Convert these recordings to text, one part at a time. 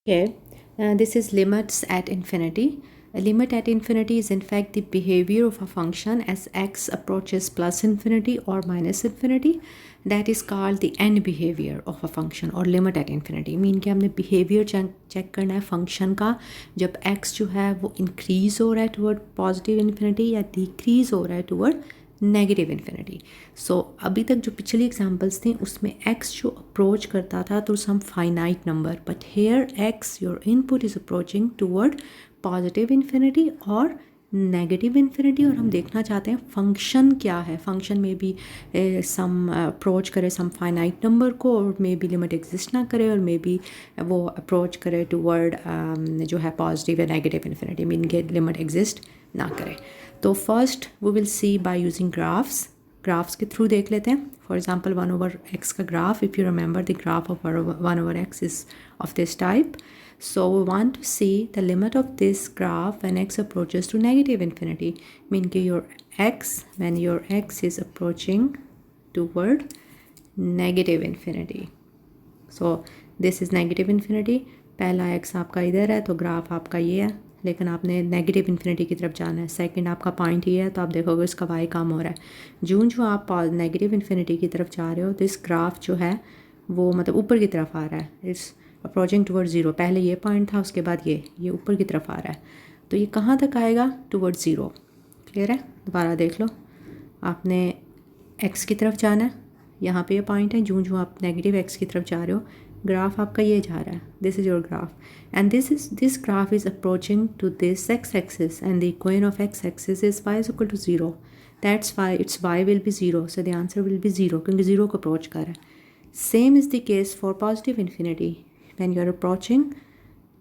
Okay, this is limits at infinity. A limit at infinity is in fact the behavior of a function as x approaches plus infinity or minus infinity. That is called the end behavior of a function or limit at infinity. Mean कि हमने behavior check करना है function का जब x जो है वो increase हो रहा है टूवर्ड पॉजिटिव इन्फिनिटी या डिक्रीज हो रहा है टूवर्ड नेगेटिव इन्फिनिटी. सो अभी तक जो पिछली एग्जांपल्स थी उसमें x जो अप्रोच करता था तो some finite number, but here x your input is approaching toward positive infinity और नेगेटिव इन्फिनिटी. और हम देखना चाहते हैं फंक्शन क्या है. फंक्शन में भी सम अप्रोच करे सम फाइनाइट नंबर को और मे बी लिमिट एग्जिस्ट ना करे और मे बी वो अप्रोच करे टूवर्ड जो है पॉजिटिव या नेगेटिव इन्फिनिटी मीन के लिमिट एग्जिस्ट ना करे. तो first we will see by using graphs के थ्रू देख लेते हैं. फॉर एग्जांपल 1/x का graph, if you remember the graph of 1/x is of this type. So we want to see the limit of this graph when x approaches to negative infinity. Mean कि your x, when your x is approaching toward negative infinity. So this is negative infinity. पहला x आपका इधर है तो graph आपका ये है, लेकिन आपने नेगेटिव इन्फिनिटी की तरफ जाना है. सेकंड आपका पॉइंट ये है तो आप देखोगे इसका y कम हो रहा है. जो आप नेगेटिव इन्फिनिटी की तरफ जा रहे हो दिस ग्राफ जो है वो मतलब ऊपर की तरफ आ रहा है. It's approaching toward zero. पहले ये पॉइंट था उसके बाद ये ऊपर की तरफ आ रहा है. तो ये कहाँ तक आएगा? Toward zero. क्लियर है? दोबारा देख लो. आपने x की तरफ जाना है, यहाँ पे ये पॉइंट है. जो आप नेगेटिव x की तरफ जा रहे हो ग्राफ आपका ये जा रहा है. This is your graph and this graph is approaching to this x axis and the equation of x axis is y is equal to zero. That's why its y will be zero. So the answer will be zero क्योंकि zero को approach कर रहा है. Same is the case for positive infinity. When you are approaching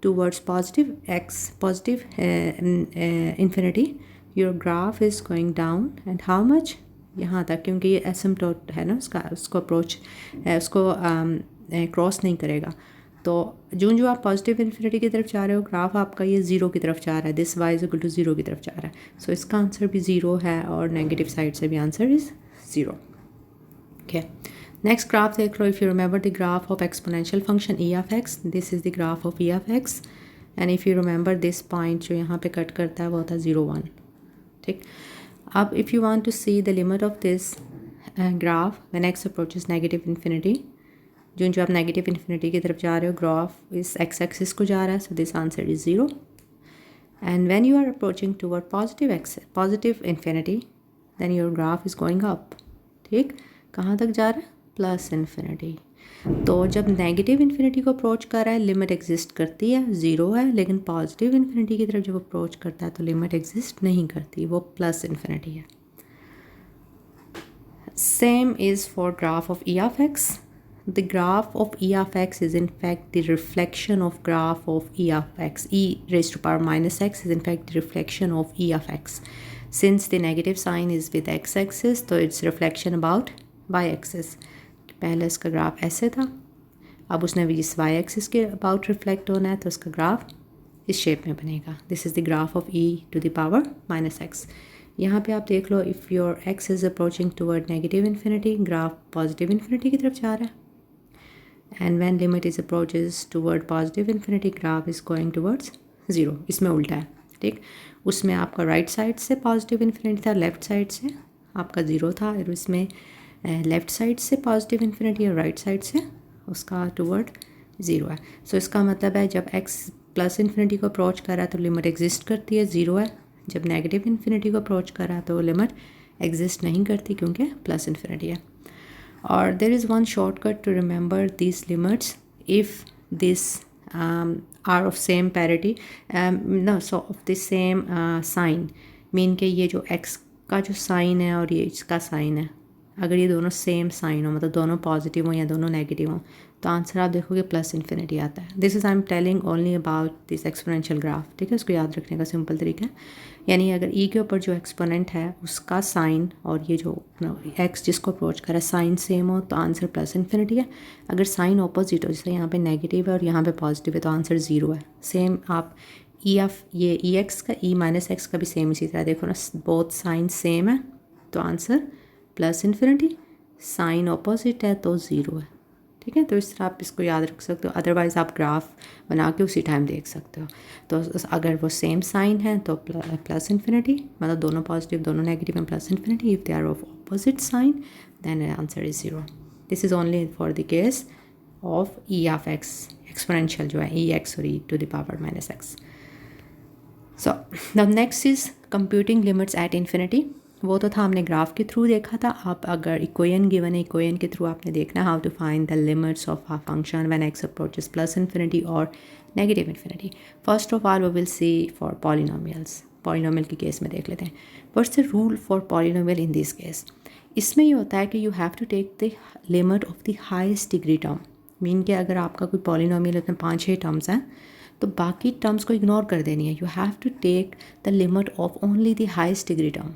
towards positive infinity, your graph is going down and how much? यहाँ तक, क्योंकि ये asymptote है ना उसको अप्रोच उसको क्रॉस नहीं करेगा. तो जो आप पॉजिटिव इन्फिनिटी की तरफ जा रहे हो ग्राफ आपका ये ज़ीरो की तरफ जा रहा है. This y is equal to zero की तरफ जा रहा है. सो इसका आंसर भी ज़ीरो है और नेगेटिव साइड से भी answer is zero. Okay, next graph देख लो. If you remember the graph of exponential function e of x, this is the graph of e of x. And if you remember this point जो यहाँ पे cut करता है वो होता है 0 1. ठीक. अब if you want to see the limit of this graph when x approaches negative infinity, जो आप नेगेटिव इन्फिनिटी की तरफ जा रहे हो ग्राफ इस एक्स एक्सिस को जा रहा है. So this answer is zero. And when you are approaching toward positive infinity then your graph is going up. ठीक. कहाँ तक जा रहा है? Plus infinity. तो जब नेगेटिव इन्फिनिटी को अप्रोच कर रहा है लिमिट एग्जिस्ट करती है, ज़ीरो है. लेकिन पॉजिटिव इन्फिनिटी की तरफ जब अप्रोच करता है तो लिमिट एग्जिस्ट नहीं करती, वो प्लस इन्फिनिटी है. Same is for graph of e of x. The graph of e of x is in fact the reflection of graph of e of x. E raised to power minus x is in fact the reflection of e of x. Since the negative sign is with x axis, so it's reflection about y axis. पहले इसका graph ऐसे था, अब उसने भी इस y axis के about reflect होना है तो इसका ग्राफ इस शेप में बनेगा. This is the graph of e to the power minus x. यहाँ पे आप देख लो, if your x is approaching toward negative infinity graph positive infinity की तरफ जा रहा है. And when limit is approaches toward positive infinity graph is going towards zero. इसमें उल्टा है. ठीक. उसमें आपका राइट साइड से पॉजिटिव इन्फिनिटी था, लेफ़्ट साइड से आपका ज़ीरो था. और इसमें लेफ़्ट साइड से पॉजिटिव इन्फिनिटी और राइट साइड से उसका टूवर्ड ज़ीरो है. सो इसका मतलब है जब x प्लस इन्फिनिटी को अप्रोच कर रहा है तो लिमिट एग्जिस्ट करती है, ज़ीरो है. जब नेगेटिव इन्फिनिटी को अप्रोच कर रहा है तो लिमिट एग्जिस्ट नहीं करती क्योंकि प्लस इन्फिनिटी है. Or there is one shortcut to remember these limits if this are of same parity, of the same sign. Mean के ये जो x का जो साइन है और ये इसका साइन है, अगर ये दोनों सेम साइन हो मतलब दोनों पॉजिटिव हो या दोनों नेगेटिव हो तो आंसर आप देखोगे प्लस इन्फिनिटी आता है. This is I am telling only about this exponential graph. ठीक है, उसको याद रखने का सिंपल तरीका है. यानी अगर ई के ऊपर जो एक्सपोनेंट है उसका साइन और ये जो एक्स जिसको अप्रोच कर रहा है साइन सेम हो तो आंसर प्लस इन्फिनिटी है. अगर साइन ऑपोजिट हो, जैसे यहाँ पे नेगेटिव है और यहाँ पे पॉजिटिव है तो आंसर ज़ीरो है. सेम आप ई ऑफ ये ई एक्स का ई माइनस एक्स का भी सेम इसी तरह देखो ना, बोथ साइन सेम है तो answer plus infinity. Sign opposite है तो ज़ीरो है. ठीक है। तो इस तरह आप इसको याद रख सकते हो, अदरवाइज़ आप ग्राफ बना के उसी टाइम देख सकते हो। तो अगर वो सेम साइन है तो प्लस इन्फिनिटी, मतलब दोनों पॉजिटिव दोनों negative and plus infinity. If they are of opposite sign then answer is 0। This is only for the case of e of x, exponential जो है ई एक्स और e to the power minus x. So the next is computing limits at infinity. वो तो था हमने graph के through देखा था। आप अगर इक्वेशन गिवन है, इक्वेशन के थ्रू आपने देखना how to find the limits of a function when x approaches plus infinity और negative infinity. First of all we will see for polynomials. Polynomial के केस में देख लेते हैं। What's the rule for polynomial in this case? इसमें ये होता है कि you have to take the limit of the highest degree term. Mean कि अगर आपका कोई पॉलिनोमियल उसमें 5-6 टर्म्स हैं तो बाकी टर्म्स को इग्नोर कर देनी है। You have to take the limit of only the highest degree term.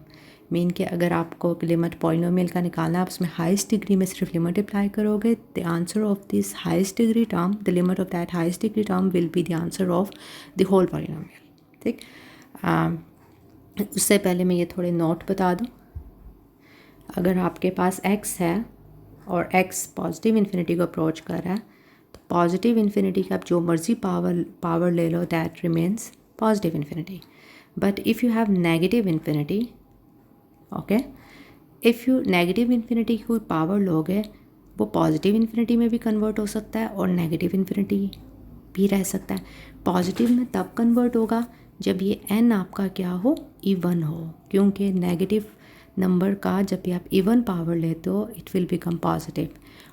Mean कि अगर आपको लिमिट पॉलिनोमियल का निकालना है, आप उसमें हाईएस्ट डिग्री में सिर्फ लिमिट अप्लाई करोगे, the answer of this highest degree term, the limit of that highest degree term will be the answer of the whole polynomial. ठीक, उससे पहले मैं ये थोड़े नोट बता दूँ। अगर आपके पास x है और x पॉजिटिव इन्फिनिटी को अप्रोच कर रहा है तो पॉजिटिव इन्फिनिटी का आप जो मर्जी पावर ले लो, that remains positive infinity. But if you have negative infinity, okay, if you negative infinity की कोई पावर लोगे वो पॉजिटिव इन्फिनिटी में भी कन्वर्ट हो सकता है और नेगेटिव इन्फिनिटी भी रह सकता है। पॉजिटिव में तब कन्वर्ट होगा जब ये n आपका क्या हो, इवन हो, क्योंकि नेगेटिव नंबर का जब भी आप इवन पावर लेते हो इट विल बिकम पॉजिटिव,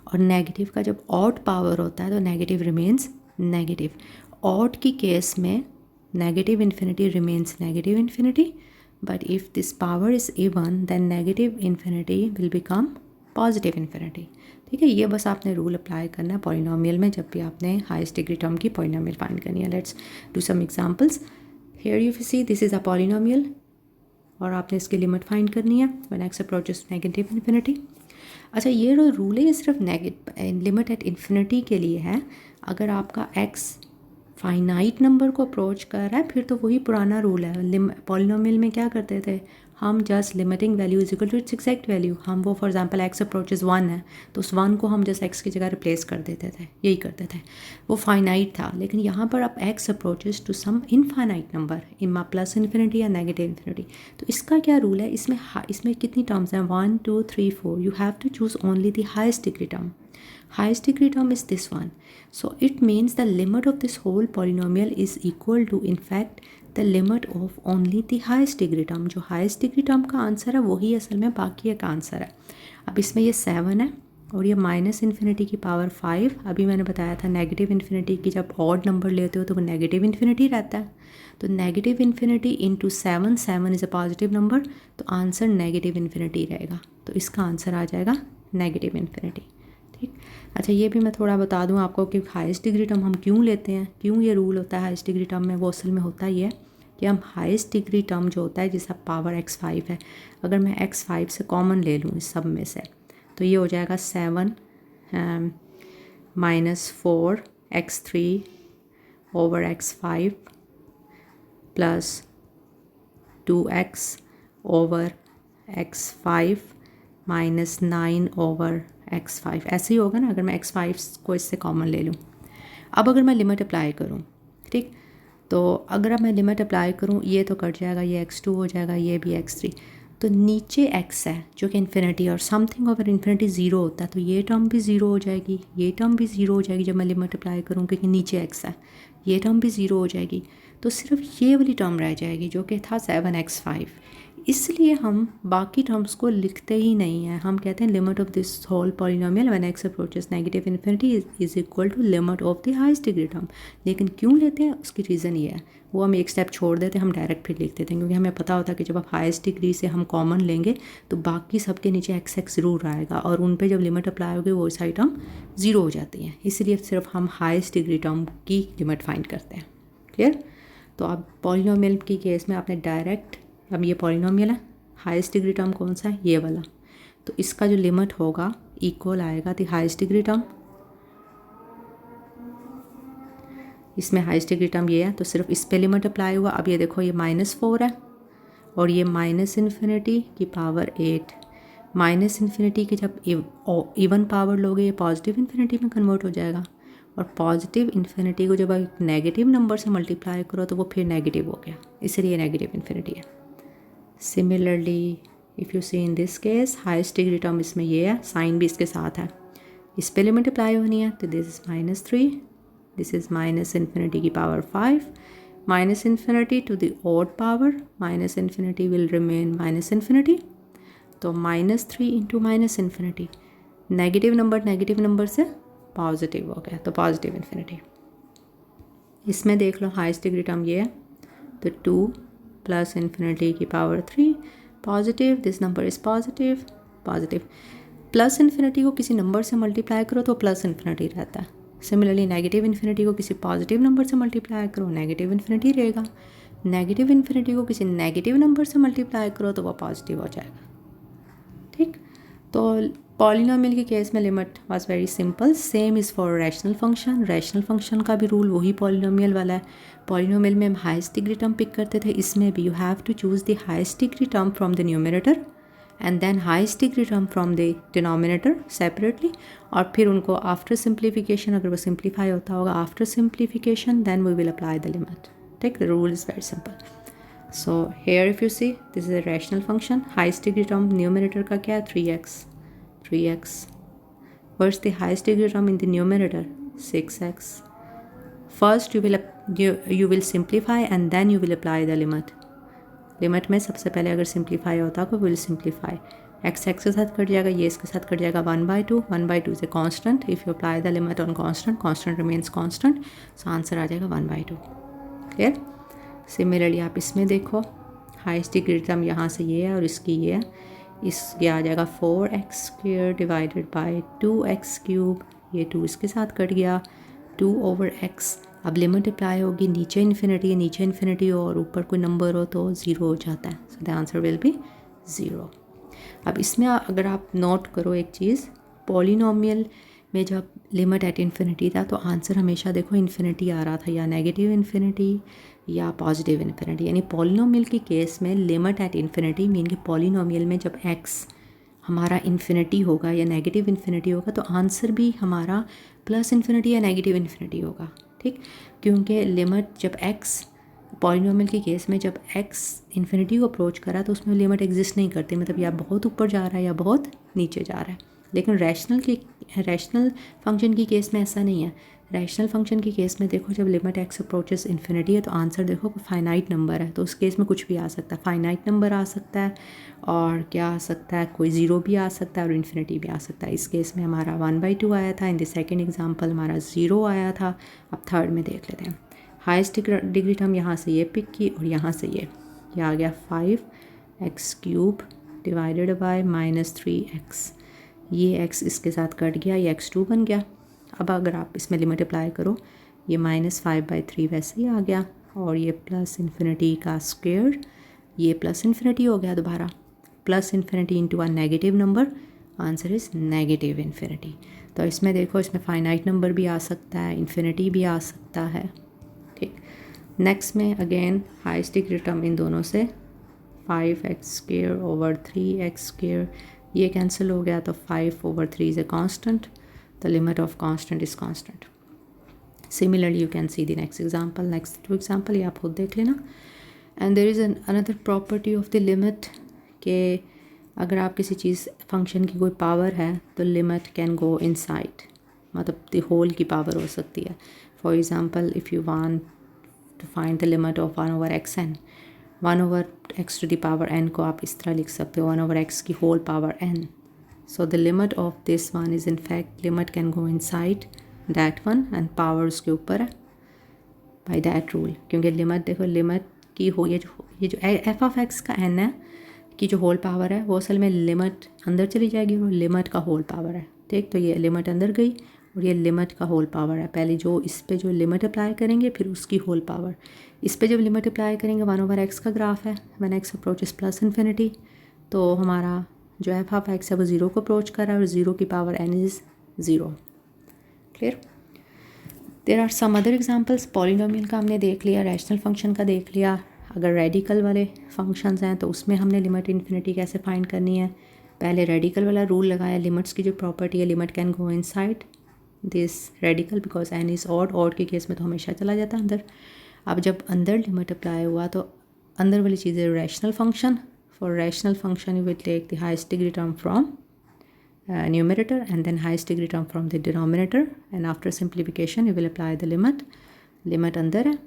और नेगेटिव का जब ऑड पावर होता है तो नेगेटिव रिमेन्स नेगेटिव। ऑड की केस में negative infinity remains negative infinity, but if this power is even then negative infinity will become positive infinity. ठीक है, ये बस आपने रूल अप्लाई करना है पॉलिनोमियल में जब भी आपने हाईएस्ट डिग्री टर्म की पॉलिनोमियल फाइंड करनी है। Let's do some examples. Here you see this is a polynomial और आपने इसकी लिमिट फाइंड करनी है when x approaches negative infinity. अच्छा, ये जो रूल है ये सिर्फ लिमिट एट इन्फिनिटी के लिए है। अगर आपका एक्स फाइनाइट नंबर को अप्रोच कर रहा है फिर तो वही पुराना रूल है। पॉलिनोमियल में क्या करते थे हम, just limiting value is equal to its exact value. हम वो फॉर एग्जांपल एक्स अप्रोचेस 1 है तो उस 1 को हम जस्ट एक्स की जगह रिप्लेस कर देते थे, यही करते थे, वो फाइनाइट था। लेकिन यहाँ पर आप x approaches to some infinite number, इमा प्लस इन्फिनिटी या नेगेटिव इन्फिनिटी। तो इसका क्या रूल है, इसमें कितनी टर्म्स हैं, 1 2 3 4। You have to choose only the highest degree term. Highest degree term is this one. So it means the limit of this whole polynomial is equal to in fact the limit of only the highest degree term. जो highest degree term का answer है वही असल में बाकी का answer है। अब इसमें ये 7 है और ये माइनस इन्फिनिटी की पावर 5। अभी मैंने बताया था नेगेटिव इन्फिनिटी की जब ऑड नंबर लेते हो तो वो नेगेटिव इन्फिनिटी रहता है। तो negative infinity into 7, 7 is a positive number, तो आंसर नेगेटिव इन्फिनिटी रहेगा। तो इसका आंसर आ जाएगा नेगेटिव इन्फिनिटी। ठीक, अच्छा ये भी मैं थोड़ा बता दूं आपको कि हाईएस्ट डिग्री टर्म हम क्यों लेते हैं, क्यों ये रूल होता है हाईएस्ट डिग्री टर्म में। वो असल में होता ही है कि हम हाईएस्ट डिग्री टर्म जो होता है जिसका पावर x5 है, अगर मैं x5 से कॉमन ले लूँ इस सब में से तो ये हो जाएगा 7 minus 4 x3 over x5 plus 2x over x5 minus 9 over x5। ऐसे ही होगा ना अगर मैं x5 को इससे कॉमन ले लूँ। अब अगर मैं लिमिट अप्लाई करूँ, ठीक, तो अगर अब मैं लिमिट अप्लाई करूँ ये तो कट जाएगा, ये x2 हो जाएगा, ये भी x3। तो नीचे x है जो कि इन्फिनिटी, और समथिंग ओवर इन्फिनिटी 0 होता है तो ये टर्म भी 0 हो जाएगी, ये टर्म भी 0 हो जाएगी जब मैं लिमिट अप्लाई करूँ, क्योंकि नीचे x है। ये टर्म भी 0 हो जाएगी, तो सिर्फ ये वाली टर्म रह जाएगी जो कि था 7x5। इसलिए हम बाकी टर्म्स को लिखते ही नहीं हैं। हम कहते हैं limit of this whole polynomial when x approaches negative infinity is equal to limit of the highest degree term. लेकिन क्यों लेते हैं उसकी रीज़न ये है, वो हम एक स्टेप छोड़ देते हैं, हम डायरेक्ट फिर लिख देते हैं, क्योंकि हमें पता होता है कि जब आप हाईएस्ट डिग्री से हम कॉमन लेंगे तो बाकी सबके नीचे एक्स एक्स ज़रूर आएगा और उन पे जब लिमिट अप्लाई होगी वो सारी टर्म 0 हो जाती हैं। इसलिए सिर्फ हम हाईएस्ट डिग्री टर्म की लिमिट फाइंड करते हैं। क्लियर? तो अब पॉलिनोमियल की केस में आपने डायरेक्ट, अब ये पॉलिनोमियल है, हाईएस्ट डिग्री टर्म कौन सा है, ये वाला, तो इसका जो लिमिट होगा इक्वल आएगा द हाईएस्ट डिग्री टर्म। इसमें हाईएस्ट डिग्री टर्म ये है तो सिर्फ इस पे लिमिट अप्लाई हुआ। अब ये देखो ये -4 है और ये माइनस इन्फिनिटी की पावर 8 माइनस इन्फिनिटी के जब इवन पावर लोगे ये पॉजिटिव इन्फिनिटी में कन्वर्ट हो जाएगा, और पॉजिटिव इन्फिनिटी को जब आप नेगेटिव नंबर से मल्टीप्लाई करो तो वो फिर नेगेटिव हो गया, इसलिए नेगेटिव इन्फिनिटी है। Similarly if you see in this case highest degree term इसमें ये है, साइन भी इसके साथ है, इस पे लिमिट अप्लाई होनी है, तो this is -3, this is minus infinity की power 5, minus infinity to the odd power, minus infinity will remain minus infinity, तो -3 into minus infinity, negative number से पॉजिटिव हो गया, तो पॉजिटिव इन्फिनिटी। इसमें देख लो हाईएस्ट डिग्री टर्म ये है, तो 2 प्लस इन्फिनिटी की power 3 positive, this number is positive, positive. Plus infinity को किसी नंबर से मल्टीप्लाई करो तो प्लस इन्फिनिटी रहता है, सिमिलरली नेगेटिव इन्फिनिटी को किसी पॉजिटिव नंबर से मल्टीप्लाई करो नेगेटिव इन्फिनिटी रहेगा, नेगेटिव इन्फिनिटी को किसी नेगेटिव नंबर से मल्टीप्लाई करो तो वो पॉजिटिव हो जाएगा। ठीक, तो पॉलिनोमियल के केस में limit was very simple, same is for rational function. Rational function का भी रूल वही पॉलिनोमियल वाला है। पॉलिनोमियल में हम हाईएस्ट डिग्री टर्म पिक करते थे, इसमें भी you have to choose the highest degree term from the numerator and then highest degree term from the denominator separately, और फिर उनको आफ्टर सिंप्लीफिकेशन, अगर वो सिंप्लीफाई होता होगा after simplification, then we will apply the limit. ठीक, the rule is very simple. So here if you see this is a rational function, highest degree term numerator का क्या है 3x, what's the highest degree term in the numerator 6x. First you will simplify and then you will apply the limit. Limit में सबसे पहले अगर simplify होता तो will simplify, x के साथ कट जाएगा, ये इसके साथ कट जाएगा 1/2, 1/2 is a constant, if you apply the limit on constant remains constant, so answer आ जाएगा 1/2। क्लियर। सिमिलरली आप इसमें देखो हाईएस्ट डिग्री टर्म यहाँ से ये है और इसकी ये है, ये आ जाएगा 4x² डिवाइडेड बाय 2x³, ये 2 इसके साथ कट गया, 2/x। अब लिमिट अप्लाई होगी, नीचे इन्फिनिटी हो और ऊपर कोई नंबर हो तो 0 हो जाता है, सो द आंसर विल बी 0। अब इसमें अगर आप नोट करो एक चीज़, पॉलिनोमियल में जब लिमिट एट इन्फिनिटी था तो आंसर हमेशा देखो इन्फिनिटी आ रहा था, या नेगेटिव इन्फिनिटी या पॉजिटिव इन्फिनिटी। यानी पॉलिनोमियल के केस में लिमिट एट इन्फिनिटी मीन कि पॉलिनोमियल में जब x हमारा इन्फिनिटी होगा या नेगेटिव इन्फिनिटी होगा तो आंसर भी हमारा प्लस इन्फिनिटी या नेगेटिव इन्फिनिटी होगा। ठीक, क्योंकि लिमिट जब x पॉलिनोमियल के केस में जब x इन्फिनिटी को अप्रोच करा तो उसमें लिमिट एग्जिस्ट नहीं करती, मतलब या बहुत ऊपर जा रहा है या बहुत नीचे जा रहा है। लेकिन रैशनल फंक्शन की केस में ऐसा नहीं है। रैशनल फंक्शन की केस में देखो जब लिमिट x अप्रोचेस इन्फिनिटी है तो आंसर देखो फाइनाइट नंबर है, तो उस केस में कुछ भी आ सकता है, फाइनाइट नंबर आ सकता है और क्या आ सकता है, कोई 0 भी आ सकता है और इन्फिनिटी भी आ सकता है। इस केस में हमारा 1/2 आया था, इन द सेकेंड एग्जाम्पल हमारा 0 आया था। अब थर्ड में देख लेते हैं। हाईएस्ट डिग्री टर्म यहाँ से ये पिक की और यहाँ से ये आ गया 5x³ डिवाइडेड बाय -3x, ये x इसके साथ कट गया, ये x2 बन गया। अब अगर आप इसमें लिमिट अप्लाई करो, ये -5/3 वैसे ही आ गया और ये प्लस इन्फिनिटी का स्क्वायर, ये प्लस इन्फिनिटी हो गया दोबारा, plus infinity into a negative number, answer is negative infinity. तो इसमें देखो इसमें फाइनाइट नंबर भी आ सकता है, इन्फिनिटी भी आ सकता है। ठीक, नेक्स्ट में again highest degree term in दोनों से 5x² / 3x², ये कैंसिल हो गया तो 5/3 is a constant, the limit of constant is constant. Similarly you can see the next two example, ये आप खुद देख लेना। and there is another property of the limit कि अगर आप किसी चीज़ फंक्शन की कोई पावर है तो लिमिट कैन गो इनसाइड, मतलब द होल की पावर हो सकती है। For example if you want to find the limit of 1/xn, 1/x to the power n को आप इस तरह लिख सकते हो 1/x की whole power n। So the limit of this one is in fact limit can go inside that one and power उसके ऊपर है by that rule, क्योंकि लिमिट देखो लिमिट की हो ये जो f(x) का n है की जो होल पावर है वो असल में लिमिट अंदर चली जाएगी, वो लिमिट का होल पावर है। ठीक, तो ये लिमिट अंदर गई और ये लिमिट का होल पावर है। पहले जो इस पे जो लिमिट अप्लाई करेंगे फिर उसकी होल पावर, इस पे जब लिमिट अप्लाई करेंगे 1/x का ग्राफ है, when x approaches plus infinity तो हमारा जो f(x) है वो 0 को अप्रोच कर रहा है और 0 की power n is 0। Clear. There are some other examples, polynomial का हमने देख लिया, रैशनल फंक्शन का देख लिया। अगर रेडिकल वाले फंक्शंस हैं तो उसमें हमने लिमिट इन्फिनिटी कैसे फाइंड करनी है, पहले रेडिकल वाला रूल लगाया, लिमिट्स की जो प्रॉपर्टी है, limit can go inside this radical because n is odd के केस में तो हमेशा चला जाता है अंदर। अब जब अंदर लिमिट अप्लाई हुआ तो अंदर वाली चीज़ है rational function. For rational function you will take the highest degree term from numerator and then highest degree term from the denominator, and after simplification you will apply the limit अंदर है,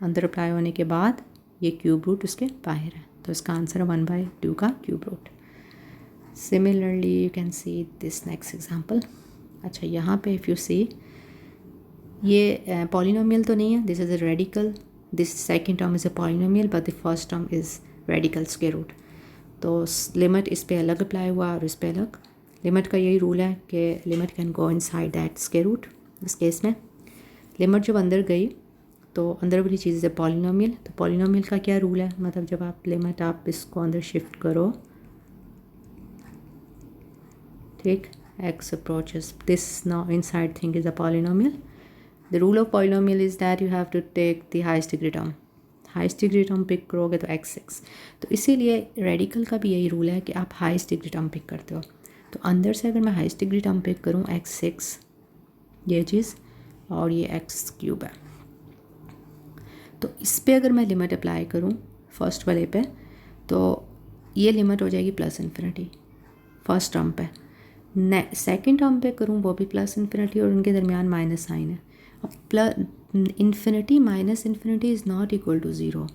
अंदर apply होने के बाद ये cube root उसके बाहर है, तो इसका आंसर है 1/2 का cube root. Similarly you can see this next example. अच्छा यहाँ पे इफ़ यू सी ये पॉलिनोमियल तो नहीं है, this is a radical, this second term is a polynomial but the first term is radical square root. तो लिमिट इस पे अलग अप्लाई हुआ और इस पे अलग। लिमिट का यही रूल है कि limit can go inside that square root. इस केस में लिमिट जब अंदर गई तो अंदर वाली चीज़ है पॉलिनोमियल, तो पॉलिनोमियल का क्या रूल है, मतलब जब आप लिमिट आप इसको अंदर शिफ्ट करो, ठीक, x approaches this now inside thing is a polynomial. The rule of polynomial is that you have to take the highest degree term, highest degree term pick करोगे तो x6, तो इसीलिए रेडिकल का भी यही रूल है कि आप हाइस्ट डिग्री टर्म पिक करते हो। तो अंदर से अगर मैं हाइस्ट डिग्री टर्म पिक करूँ x6 ये चीज़ और ये x³ है, तो इस पे अगर मैं लिमिट अप्लाई करूँ फर्स्ट वाले पे तो ये लिमिट हो जाएगी प्लस इन्फिनिटी फर्स्ट टर्म पे। सेकंड टर्म पे करूँ वो भी प्लस इन्फिनिटी और उनके दरमियान माइनस साइन है। अब plus infinity minus infinity is not equal to zero,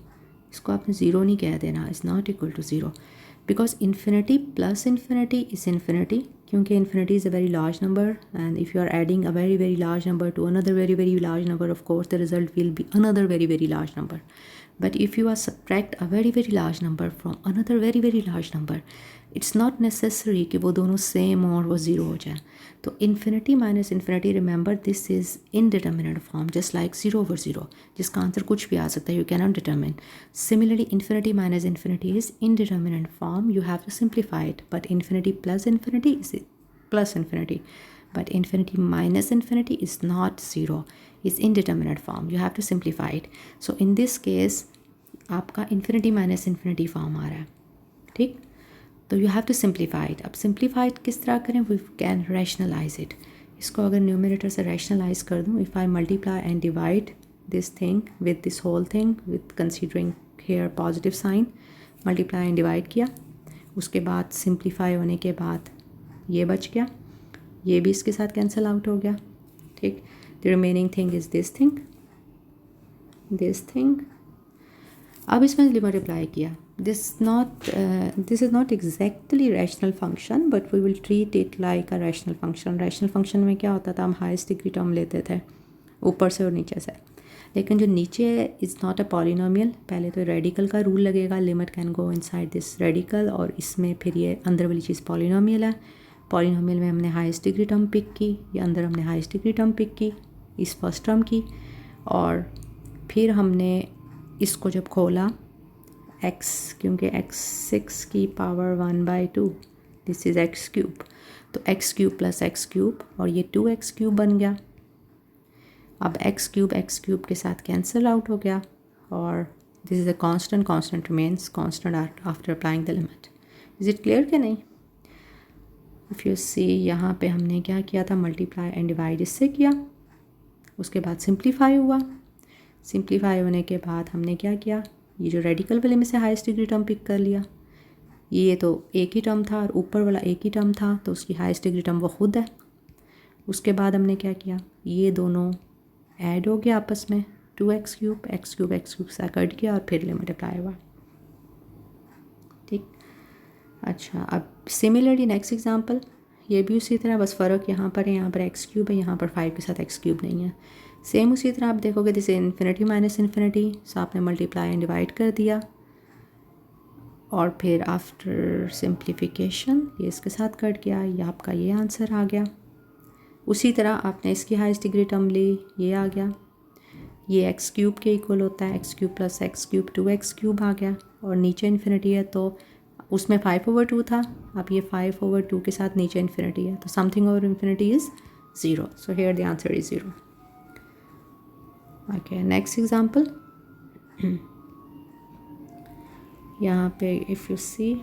इसको आपने ज़ीरो नहीं कह देना, is not equal to zero because infinity plus infinity is infinity, क्योंकि infinity is a very large number and if you are adding a very very large number to another very very large number of course the result will be another very very large number. But if you are subtract a very very large number from another very very large number, it's not necessary कि वो दोनों same और वो zero हो जाए। तो infinity minus infinity, remember this is indeterminate form just like zero over zero, जिसका answer कुछ भी आ सकता है, you can not determine. Similarly infinity minus infinity is indeterminate form, you have to simplify it, but infinity plus infinity is plus infinity, but infinity minus infinity is not zero, is indeterminate form, you have to simplify it. So in this case आपका infinity minus infinity form आ रहा है, ठीक, तो you have to simplify it. अब simplify it किस तरह करें, we can rationalize it. इसको अगर न्यूमरेटर से rationalize कर दूँ, if I multiply and divide this thing with this whole thing with considering here positive sign, multiply and divide किया, उसके बाद simplify होने के बाद ये बच गया, ये भी इसके साथ कैंसिल आउट हो गया, ठीक। The remaining thing is this thing. अब इसमें लिमिट अप्लाई किया, this is not exactly rational function but we will treat it like a rational function. Rational function में क्या होता था, हम हाईएस्ट डिग्री टर्म लेते थे ऊपर से और नीचे से, लेकिन जो नीचे है इज़ नॉट अ पॉलिनोमियल। पहले तो रेडिकल का रूल लगेगा, limit can go inside this radical, और इसमें फिर ये अंदर वाली चीज़ पॉलिनोमियल है। पॉलिनोमियल में हमने हाईएस्ट डिग्री टर्म पिक की, या अंदर हमने हाईएस्ट डिग्री टर्म पिक की इस फर्स्ट टर्म की, और फिर हमने इसको जब खोला x, क्योंकि x6 की पावर 1/2 दिस इज़ x³, तो x³ प्लस x³ और ये 2x³ बन गया। अब x³ के साथ कैंसिल आउट हो गया और this is a constant remains constant after applying the limit. Is it clear कि नहीं? इफ़ यू सी यहाँ पे हमने क्या किया था, मल्टीप्लाई एंड डिवाइड इससे किया, उसके बाद सिंप्लीफाई हुआ, सिंप्लीफाई होने के बाद हमने क्या किया, ये जो रेडिकल वाले में से हाईएस्ट डिग्री टर्म पिक कर लिया, ये तो एक ही टर्म था और ऊपर वाला एक ही टर्म था, तो उसकी हाईएस्ट डिग्री टर्म वो खुद है। उसके बाद हमने क्या किया, ये दोनों ऐड हो गया आपस में, 2x³ से कट किया और फिर लिमिट अप्लाई हुआ, ठीक। अच्छा, अब सिमिलरली नेक्स्ट एग्जांपल, ये भी उसी तरह, बस फ़र्क यहाँ पर है, यहाँ पर x³ है, यहाँ पर 5 के साथ x³ नहीं है। सेम उसी तरह आप देखोगे, जैसे इन्फिनिटी माइनस इन्फिनिटी, सो आपने मल्टीप्लाई एंड डिवाइड कर दिया और फिर आफ्टर सिंप्लीफिकेशन ये इसके साथ कट गया, ये आपका ये आंसर आ गया। उसी तरह आपने इसकी हाईएस्ट डिग्री टर्म ली, ये आ गया, ये x³ के इक्वल होता है, x³ प्लस x³ 2x³ आ गया, और नीचे इन्फिनिटी है तो उसमें 5/2 था, अब ये 5/2 के साथ नीचे इन्फिनिटी है, तो something over infinity is zero, so here the answer is zero. Okay, next example, यहाँ पे if you see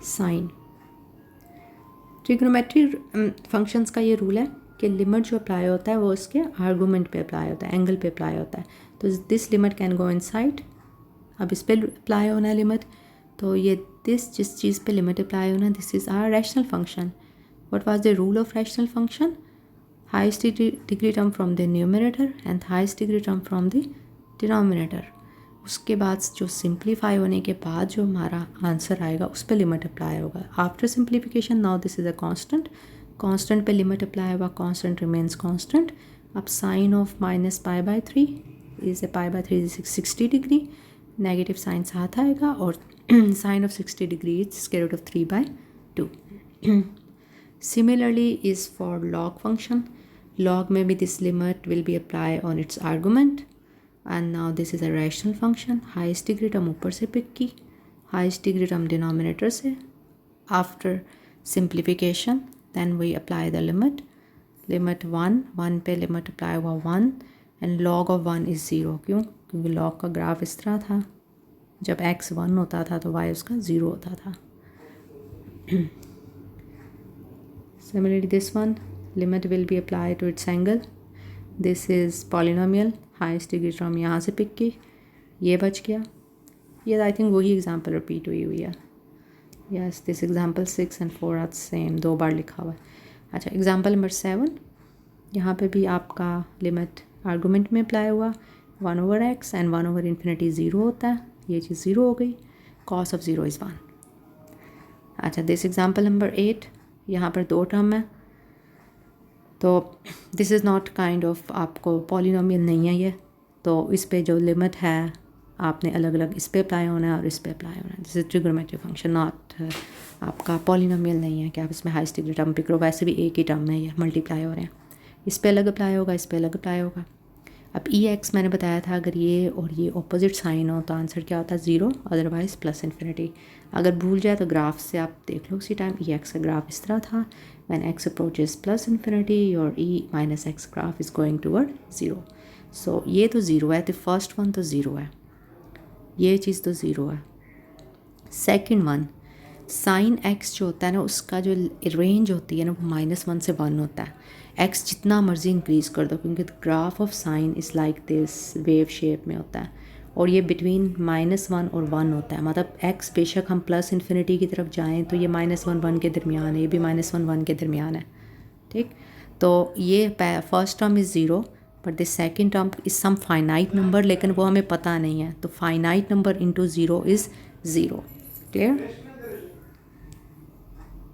sine, trigonometry functions का ये रूल है कि लिमिट जो अप्लाई होता है वो उसके आर्गूमेंट पे अप्लाई होता है, एंगल पे अप्लाई होता है। तो this limit can go inside, अब इस पर अप्लाई होना है लिमिट, तो ये जिस चीज़ पे लिमिट अप्लाई होना है this is our rational function. What was the rule of rational function? Highest degree term from the numerator and highest degree term from the denominator. उसके बाद जो सिंप्लीफाई होने के बाद जो हमारा आंसर आएगा उस पर लिमिट अप्लाई होगा। After simplification now this is a constant, constant पे लिमिट अप्लाई होगा, कांस्टेंट रिमेन्स कांस्टेंट। अब sine of minus pi by 3 is a pi by 3 is 60 degree, negative sine साथ आएगा और sine of 60 degree is square root of 3/2। Similarly is for log function. Log में भी this limit will be applied on its argument, and now this is a rational function. Highest degree term ऊपर से pick की, highest degree term denominator से. After simplification then we apply the limit. Limit 1 पे limit apply हुआ 1 and log of 1 is 0. क्यों? क्योंकि log का graph इस तरह था, जब x 1 होता था तो y उसका 0 होता था. Similarly this one, limit will be applied to its angle. This is polynomial, highest degree term यहाँ से पिक की, ये बच गया. ये आई थिंक वही एग्जाम्पल रिपीट हुई है. Yes, this example 6 and 4 are same, 2 बार लिखा हुआ है. अच्छा, एग्जाम्पल नंबर 7, यहाँ पे भी आपका लिमिट आर्गूमेंट में अप्लाई हुआ 1/x एंड 1/∞ 0 होता है. ये चीज़ 0 हो गई, cos ऑफ 0 इज़ 1. अच्छा, दिस एग्जाम्पल नंबर 8, यहाँ पर 2 टर्म है, तो this is not kind of आपको पॉलिनोमियल नहीं है ये, तो इस पे जो लिमिट है आपने अलग अलग इस पे अप्लाई होना है और इस पे अप्लाई होना है. This is trigonometric function, not आपका पॉलिनोमियल नहीं है कि आप इसमें हाईएस्ट डिग्री टर्म पिक करो. वैसे भी एक ही टर्म में ये मल्टीप्लाई हो रहे हैं, इस पे अलग अप्लाई होगा, इस पे अलग अप्लाई होगा. अब EX मैंने बताया था, अगर ये और ये ऑपोजिट साइन हो तो आंसर क्या होता है 0, अदरवाइज़ +∞. अगर भूल जाए तो ग्राफ से आप देख लो उसी टाइम. EX का ग्राफ इस तरह था, when x approaches +∞, your E minus x graph is going toward 0. So ये तो 0 है, तो फर्स्ट वन तो 0 है, ये चीज़ तो 0 है. सेकेंड वन, साइन x जो होता है ना उसका जो रेंज होती है ना वो -1 से 1 होता है. x जितना मर्जी इंक्रीज़ कर दो, क्योंकि graph of sine is like this, wave shape में होता है, और ये बिटवीन -1 और 1 होता है. मतलब x बेशक हम +∞ की तरफ जाएं तो ये -1 1 के दरमियान है, ये भी -1 1 के दरमियान है. ठीक, तो ये first term is 0 but the second term is some finite number, लेकिन वो हमें पता नहीं है, तो finite number into 0 is 0. Clear?